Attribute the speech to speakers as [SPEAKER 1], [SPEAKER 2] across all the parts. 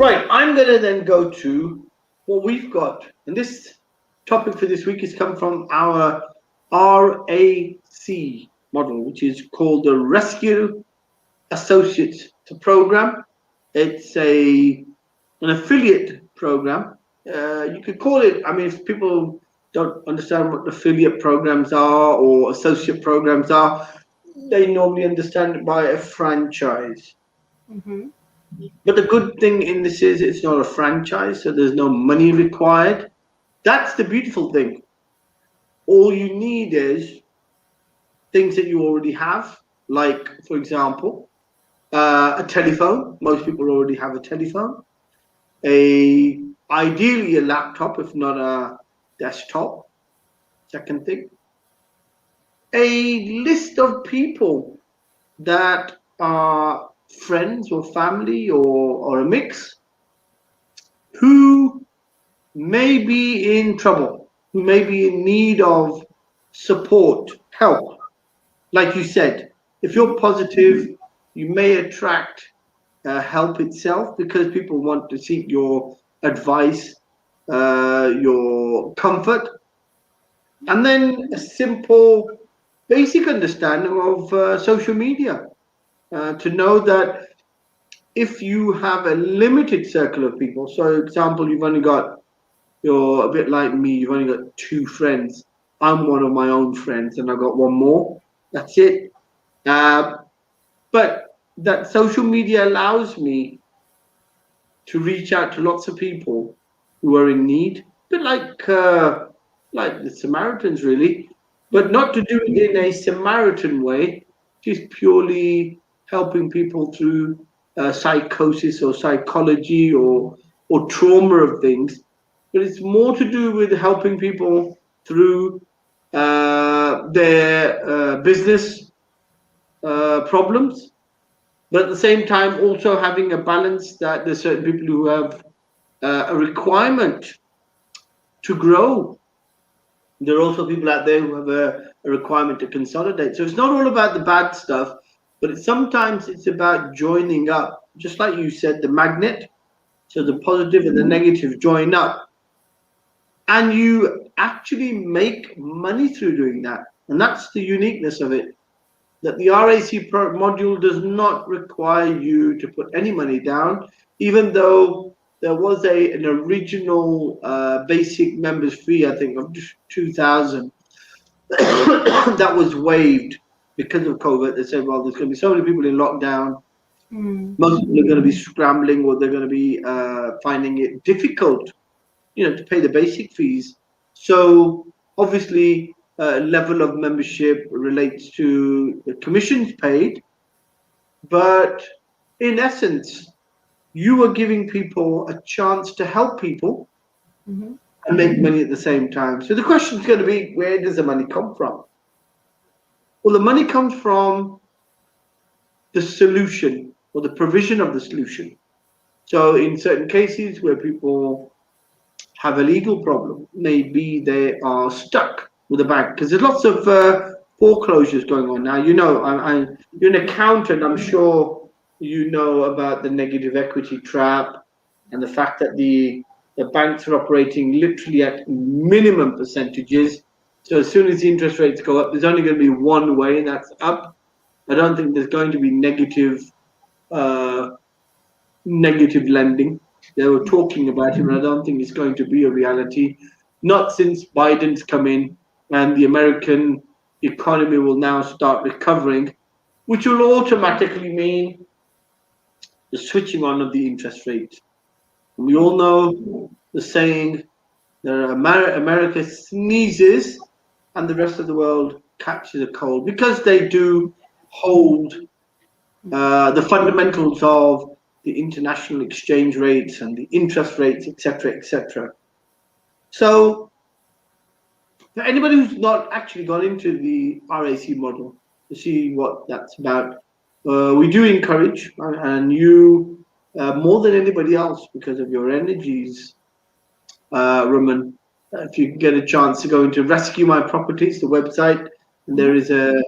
[SPEAKER 1] Right, I'm going to then go to what we've got. And this topic for this week has come from our RAC model, which is called the Rescue Associates Program. It's an affiliate program. You could call it, I mean, if people don't understand what affiliate programs are or associate programs are, they normally understand it by a franchise.
[SPEAKER 2] Mm-hmm.
[SPEAKER 1] But the good thing in this is it's not a franchise, so there's no money required. That's the beautiful thing. All you need is things that you already have, like, for example, a telephone. Most people already have a telephone. Ideally a laptop, if not a desktop. Second thing. A list of people that are friends or family or a mix who may be in trouble, who may be in need of support, help. Like you said, if you're positive, you may attract help itself because people want to seek your advice, your comfort, and then a simple, basic understanding of social media to know that if you have a limited circle of people, so for example, you're a bit like me, you've only got 2 friends. I'm one of my own friends and I've got one more. That's it. But that social media allows me to reach out to lots of people who are in need, a bit like the Samaritans, really, but not to do it in a Samaritan way, just purely helping people through psychosis or psychology or trauma of things. But it's more to do with helping people through their business problems, but at the same time also having a balance that there's certain people who have a requirement to grow. There are also people out there who have a requirement to consolidate. So it's not all about the bad stuff, but sometimes it's about joining up. Just like you said, the magnet, so the positive and the negative join up. And you actually make money through doing that. And that's the uniqueness of it. That the RAC module does not require you to put any money down, even though there was an original basic members fee, I think, of 2,000 that was waived because of COVID. They said, well, there's going to be so many people in lockdown. Most people are going to be scrambling, or they're going to be finding it difficult, to pay the basic fees. So obviously, level of membership relates to the commissions paid, but in essence, you are giving people a chance to help people and make money at the same time. So the question is going to be, where does the money come from? Well, the money comes from the solution or the provision of the solution. So in certain cases where people have a legal problem, maybe they are stuck with a bank, because there's lots of foreclosures going on now. You're an accountant, I'm sure you know about the negative equity trap and the fact that the banks are operating literally at minimum percentages. So as soon as the interest rates go up, there's only going to be one way, and that's up. I don't think there's going to be negative lending. They were talking about it, but I don't think it's going to be a reality. Not since Biden's come in and the American economy will now start recovering, which will automatically mean the switching on of the interest rate. And we all know the saying that America sneezes and the rest of the world catches a cold, because they do hold the fundamentals of the international exchange rates and the interest rates, etc., etc. So for anybody who's not actually gone into the RAC model to see what that's about, we do encourage, and you more than anybody else, because of your energies, Raman, if you get a chance to go into Rescue My Properties, the website, and there is a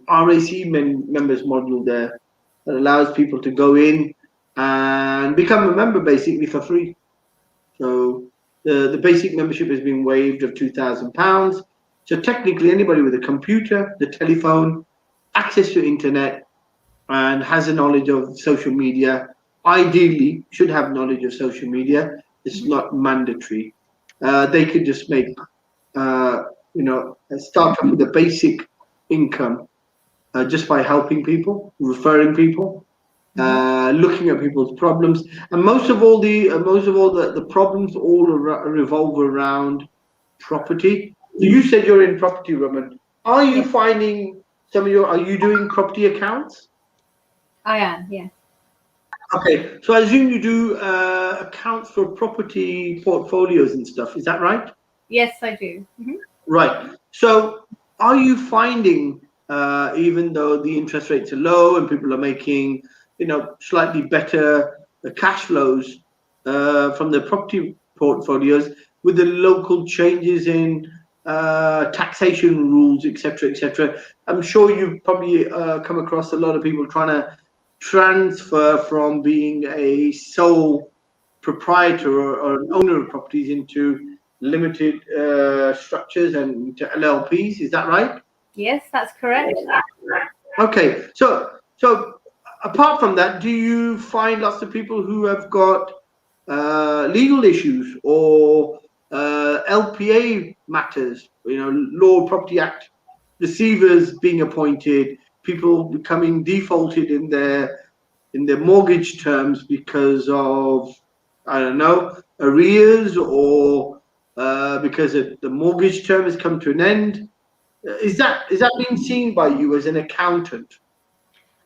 [SPEAKER 1] RAC members module there that allows people to go in and become a member basically for free. So the basic membership has been waived of £2,000. So technically anybody with a computer, the telephone, access to internet, and has a knowledge of social media, ideally should have knowledge of social media. It's not mandatory. They could just make, start off with a basic income just by helping people, referring people, looking at people's problems, and most of all the problems all revolve around property. So you said you're in property, Raman. Are you finding are you doing property accounts?
[SPEAKER 2] I am, yes.
[SPEAKER 1] Okay, so I assume you do accounts for property portfolios and stuff. Is that right?
[SPEAKER 2] Yes, I do.
[SPEAKER 1] Right. So are you finding, even though the interest rates are low and people are making, slightly better cash flows from their property portfolios, with the local changes in taxation rules, etc., I'm sure you've probably come across a lot of people trying to transfer from being a sole proprietor or an owner of properties into limited structures and to LLPs. Is that right?
[SPEAKER 2] Yes, that's correct.
[SPEAKER 1] Okay, so apart from that, do you find lots of people who have got legal issues or LPA matters, Law Property Act receivers being appointed, people becoming defaulted in their mortgage terms because of, I don't know, arrears, or because the mortgage term has come to an end? Is that being seen by you as an accountant?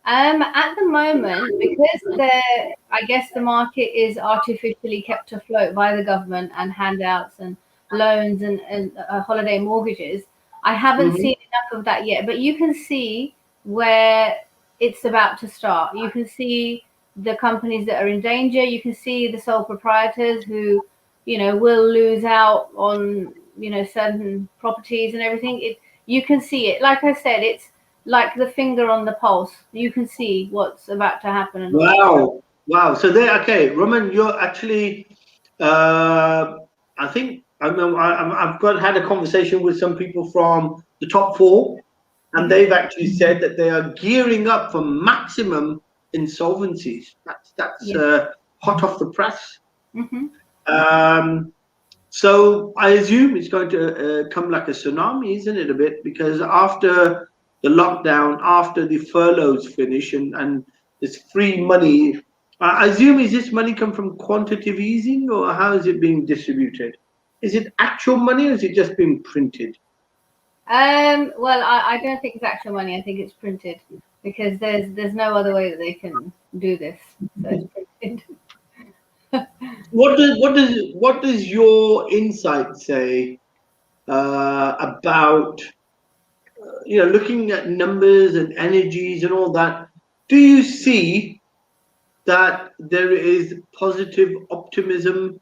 [SPEAKER 2] At the moment, because I guess the market is artificially kept afloat by the government and handouts and loans and holiday mortgages, I haven't seen enough of that yet. But you can see where it's about to start. You can see the companies that are in danger. You can see the sole proprietors who, will lose out on, certain properties and everything. You can see it. Like I said, it's like the finger on the pulse. You can see what's about to happen.
[SPEAKER 1] Wow. So okay, Roman, you're actually, I think I've had a conversation with some people from the top four, and they've actually said that they are gearing up for maximum insolvencies. That's hot off the press. So I assume it's going to come like a tsunami, isn't it, a bit? Because after the lockdown, after the furloughs finish and there's free money, I assume, is this money come from quantitative easing, or how is it being distributed? Is it actual money, or is it just being printed?
[SPEAKER 2] Well, I don't think it's actual money. I think it's printed, because there's no other way that they can do this. So it's printed.
[SPEAKER 1] What does your insight say about looking at numbers and energies and all that? Do you see that there is positive optimism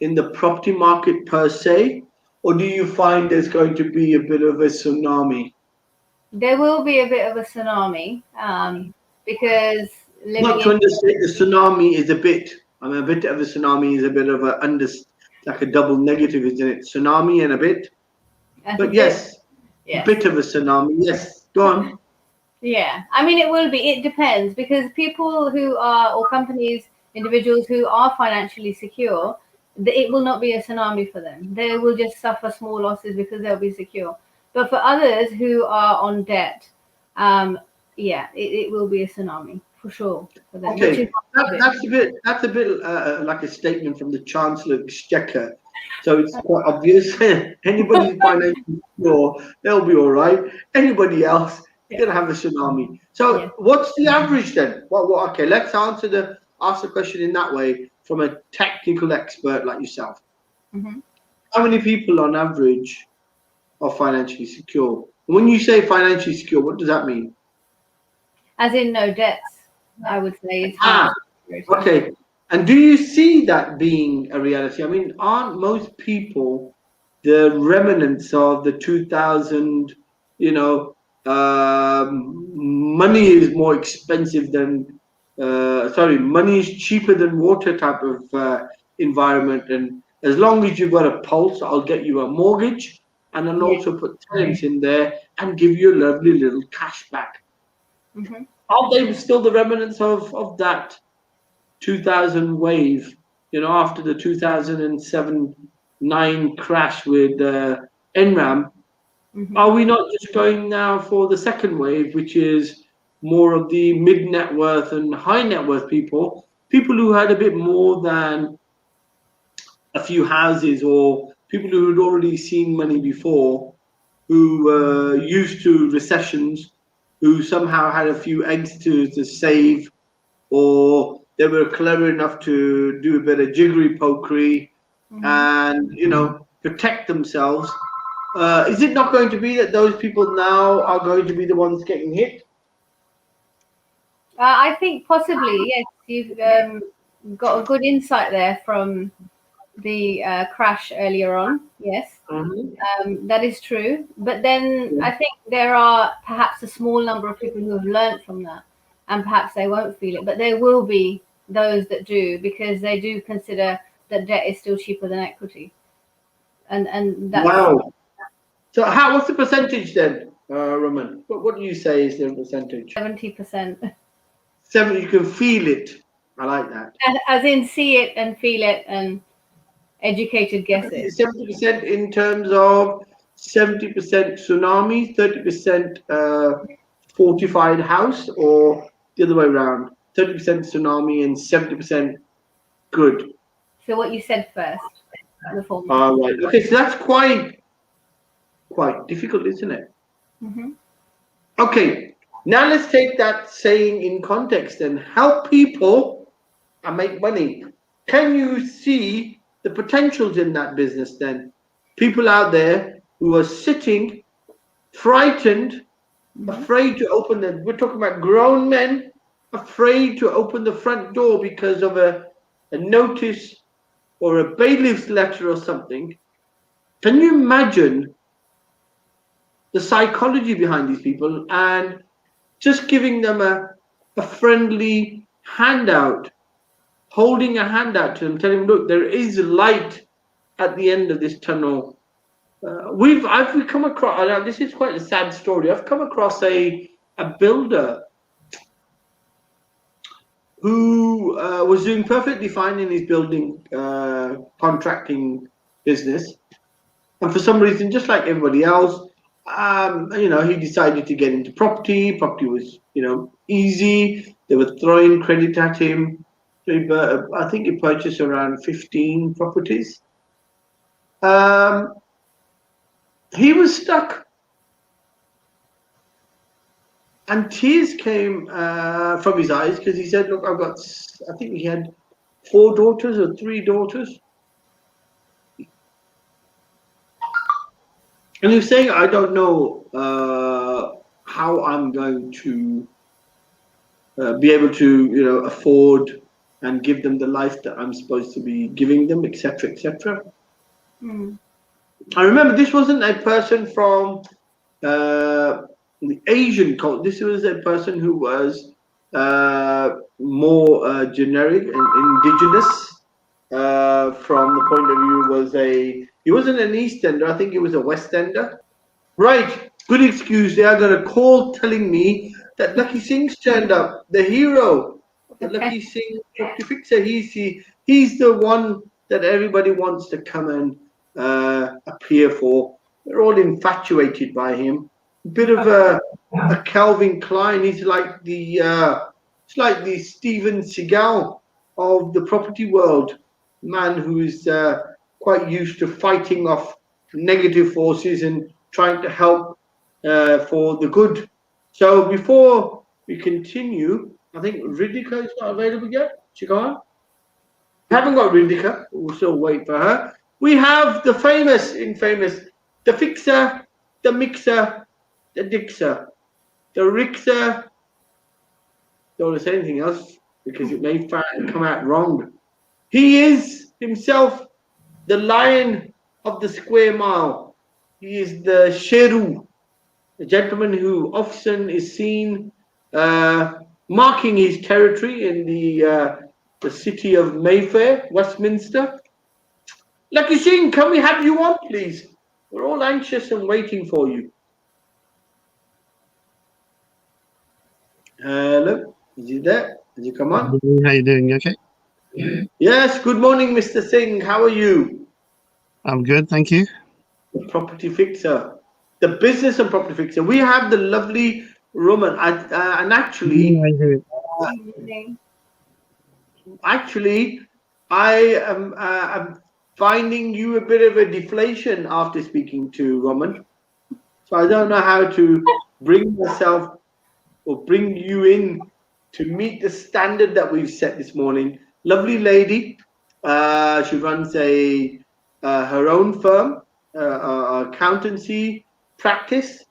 [SPEAKER 1] in the property market per se, or do you find there's going to be a bit of a tsunami?
[SPEAKER 2] There will be a bit of a tsunami, because
[SPEAKER 1] Not to understand, the tsunami is a bit. I mean, a bit of a tsunami is a bit of like a double negative, isn't it? Tsunami and a bit. But yes, a bit of a tsunami. Yes, go on.
[SPEAKER 2] Yeah, I mean, it will be. It depends, because people who are, or companies, individuals who are financially secure, it will not be a tsunami for them. They will just suffer small losses because they'll be secure. But for others who are on debt, it will be a tsunami for sure for them.
[SPEAKER 1] Okay, that's a bit like a statement from the Chancellor of Exchequer. So it's quite obvious. Anybody financially secure, they'll be all right. Anybody else, you're gonna have a tsunami. So what's the average then? Okay, let's ask the question in that way from a technical expert like yourself. How many people on average are financially secure? When you say financially secure, what does that mean?
[SPEAKER 2] As in no debts, I would say.
[SPEAKER 1] Okay. And do you see that being a reality? I mean, aren't most people the remnants of the 2000, money is more expensive than money is cheaper than water type of environment. And as long as you've got a pulse, I'll get you a mortgage, and I'll also put tenants in there and give you a lovely little cash back. Are they still the remnants of that 2000 wave? After the 2007-9 crash with NRAM, are we not just going now for the second wave, which is more of the mid net worth and high net worth people who had a bit more than a few houses, or people who had already seen money before, who were used to recessions, who somehow had a few eggs to save, or they were clever enough to do a bit of jiggery pokery and protect themselves? Is it not going to be that those people now are going to be the ones getting hit?
[SPEAKER 2] I think possibly, yes. You've got a good insight there from the crash earlier on. Yes, that is true. But then I think there are perhaps a small number of people who have learned from that, and perhaps they won't feel it. But there will be those that do, because they do consider that debt is still cheaper than equity. And that's...
[SPEAKER 1] Wow. So what's the percentage then, Roman? What do you say is the percentage?
[SPEAKER 2] 70%.
[SPEAKER 1] 70, you can feel it. I like that.
[SPEAKER 2] As in see it and feel it and educated guess it.
[SPEAKER 1] 70% in terms of 70% tsunami, 30% fortified house, or the other way around? 30% tsunami and 70% good.
[SPEAKER 2] So what you said first, the former.
[SPEAKER 1] Right. Okay, so that's quite difficult, isn't it? Okay, now let's take that saying in context and help people and make money. Can you see the potentials in that business then? People out there who are sitting, frightened, afraid to open them. We're talking about grown men afraid to open the front door because of a notice or a bailiff's letter or something. Can you imagine the psychology behind these people, and just giving them a friendly handout, holding a handout to them, telling them, look, there is light at the end of this tunnel. I've come across, this is quite a sad story. I've come across a builder who was doing perfectly fine in his building contracting business, and for some reason, just like everybody else, he decided to get into property. Property was, easy. They were throwing credit at him. I think he purchased around 15 properties. He was stuck, and tears came from his eyes, because he said, look, I think he had 4 daughters or 3 daughters. And he was saying, I don't know how I'm going to be able to, afford and give them the life that I'm supposed to be giving them, etc., etc. I remember this wasn't a person from the Asian culture. This was a person who was more generic and indigenous. From the point of view, he wasn't an East Ender, I think he was a West Ender. Right, good excuse. They are going to call telling me that Lakhi Singh's turned up, the hero. The Lakhi Singh property fixer. He's the one that everybody wants to come and appear for. They're all infatuated by him. A bit of a Calvin Klein. He's like the Steven Seagal of the property world. Man who is quite used to fighting off negative forces and trying to help for the good. So before we continue, I think Riddhika is not available yet. She gone? We haven't got Riddhika. We'll still wait for her. We have the infamous, the fixer, the mixer, the dixer, the rixer. Don't want to say anything else because it may come out wrong. He is himself the lion of the square mile. He is the Sheru, the gentleman who often is seen marking his territory in the city of Mayfair, Westminster. Lakhi Singh, can we have you on, please? We're all anxious and waiting for you. Hello, is he there? Did you come on?
[SPEAKER 3] How you doing? You okay?
[SPEAKER 1] Yes, good morning, Mr. Singh. How are you?
[SPEAKER 3] I'm good, thank you.
[SPEAKER 1] The property fixer, the business and property fixer. We have the lovely Roman, and actually, I am I'm finding you a bit of a deflation after speaking to Roman. So I don't know how to bring myself or bring you in to meet the standard that we've set this morning. Lovely lady. She runs her own firm, accountancy practice,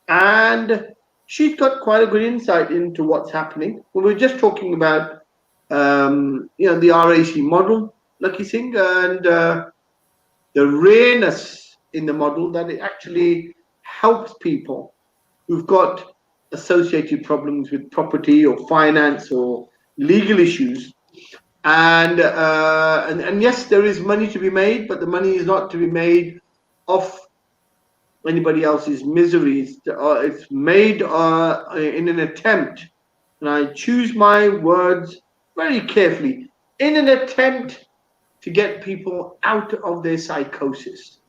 [SPEAKER 1] and she's got quite a good insight into what's happening. We were just talking about the RAC model, Lakhi Singh, and the rareness in the model that it actually helps people who've got associated problems with property or finance or legal issues. And yes, there is money to be made, but the money is not to be made off anybody else's miseries. It's made in an attempt, and I choose my words very carefully, in an attempt to get people out of their psychosis.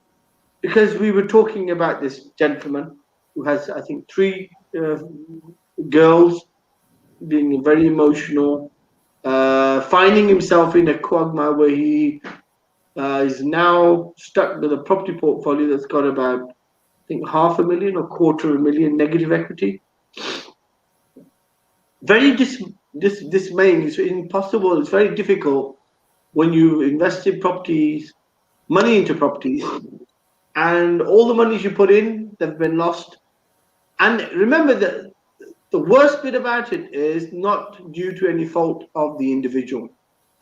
[SPEAKER 1] Because we were talking about this gentleman who has, I think, 3 girls, being very emotional, finding himself in a quagmire where he is now stuck with a property portfolio that's got about, I think, 500,000 or 250,000 negative equity. Very dismaying. It's impossible. It's very difficult when you invest in properties, money into properties, and all the monies you put in, they've been lost. And remember that the worst bit about it is not due to any fault of the individual.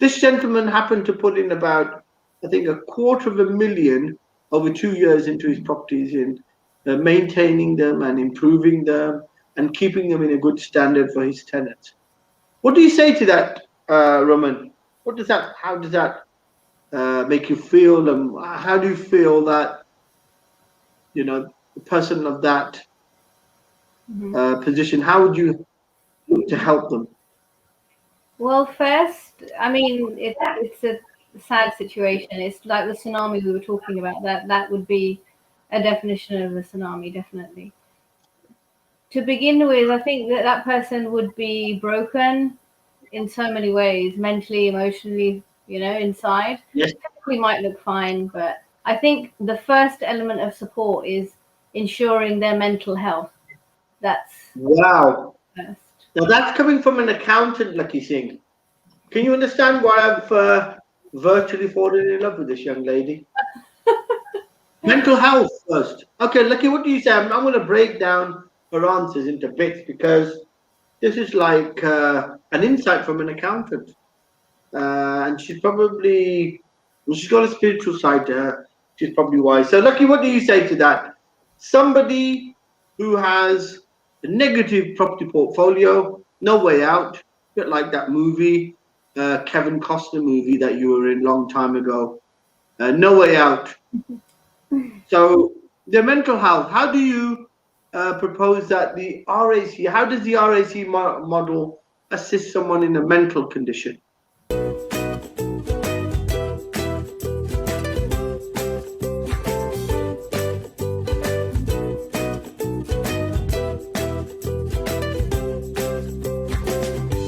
[SPEAKER 1] This gentleman happened to put in about, I think, 250,000 over 2 years into his properties, in maintaining them and improving them and keeping them in a good standard for his tenants. What do you say to that, Roman? How does that make you feel? And how do you feel that, the person of that position, how would you look to help them?
[SPEAKER 2] Well, first, I mean, it's a sad situation. It's like the tsunami we were talking about. That would be a definition of a tsunami, definitely. To begin with, I think that person would be broken in so many ways, mentally, emotionally, inside.
[SPEAKER 1] Yes.
[SPEAKER 2] We might look fine, but I think the first element of support is ensuring their mental health. That's
[SPEAKER 1] wow.
[SPEAKER 2] First.
[SPEAKER 1] Now that's coming from an accountant, Lakhi Singh. Can you understand why I've virtually fallen in love with this young lady? Mental health first. Okay, Lakhi, what do you say? I'm going to break down her answers into bits, because this is like an insight from an accountant. And she's got a spiritual side to her. She's probably wise. So, Lakhi, what do you say to that? Somebody who has a negative property portfolio, no way out, a bit like that movie, Kevin Costner movie that you were in a long time ago, No Way Out. So, the mental health, how do you propose that how does the RAC model assist someone in a mental condition?